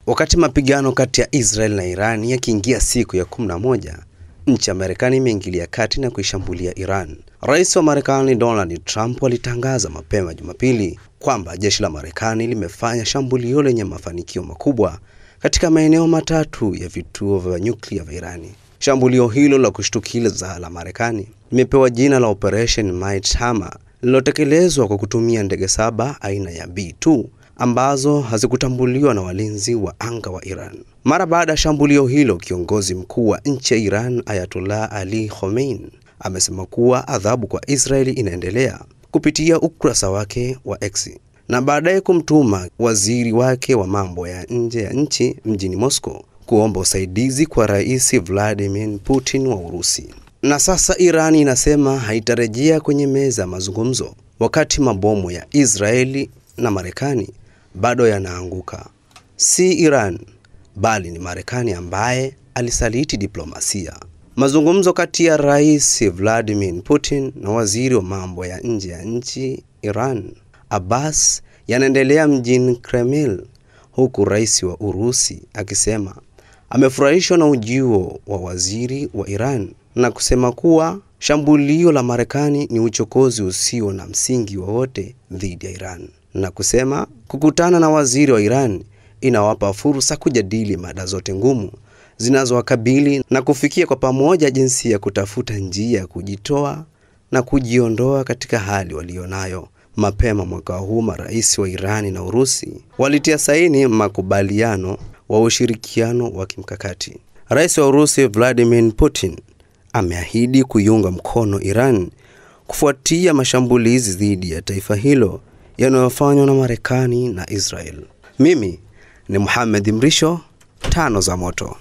Wakati mapigano kati ya Israel na Iran yakiingia siku ya 11, nchi ya Marekani imeingilia kati na kuishambulia Iran. Rais wa Marekani Donald Trump alitangaza mapema Jumapili kwamba jeshi la Marekani limefanya shambulio lenye mafanikio makubwa katika maeneo matatu ya vituo vya nyuklia vya Iran. Shambulio hilo la kushtukiza la Marekani limepewa jina la Operation Mighty Hammer, lilotekelezwa kwa kutumia ndege 7 aina ya B-2 ambazo hazikutambuliwa na walinzi wa anga wa Iran. Mara baada ya shambulio hilo, kiongozi mkuu wa nchi ya Iran Ayatollah Ali Khamenei amesema kuwa adhabu kwa Israeli inaendelea kupitia ukurasa wake wa X, na baadaye kumtuma waziri wake wa mambo ya nje ya nchi mjini Moscow kuomba usaidizi kwa Rais Vladimir Putin wa Urusi. Na sasa Iran inasema haitarejea kwenye meza mazungumzo wakati mabomu ya Israeli na Marekani bado yanaanguka. Si Iran bali ni Marekani ambaye alisaliti diplomasia. Mazungumzo kati ya Rais Vladimir Putin na waziri wa mambo ya nje ya nchi Iran Abbas yanaendelea mjini Kremlin, huku rais wa Urusi akisema amefurahishwa na ujio wa waziri wa Iran na kusema kuwa shambulio la Marekani ni uchokozi usio na msingi wowote dhidi ya Iran, na kusema kukutana na waziri wa Iran inawapa fursa kujadili mada zote ngumu zinazowakabili na kufikia kwa pamoja jinsi ya kutafuta njia ya kujitoa na kujiondoa katika hali walionayo. Mapema mwaka huu marais wa Iran na Urusi walitia saini makubaliano wa ushirikiano wa kimkakati. Rais wa Urusi Vladimir Putin ameahidi kuiunga mkono Iran kufuatia mashambulizi dhidi ya taifa hilo yanayofanywa na Marekani na Israel. Mimi ni Mohamed Mrisho, Tano za Moto.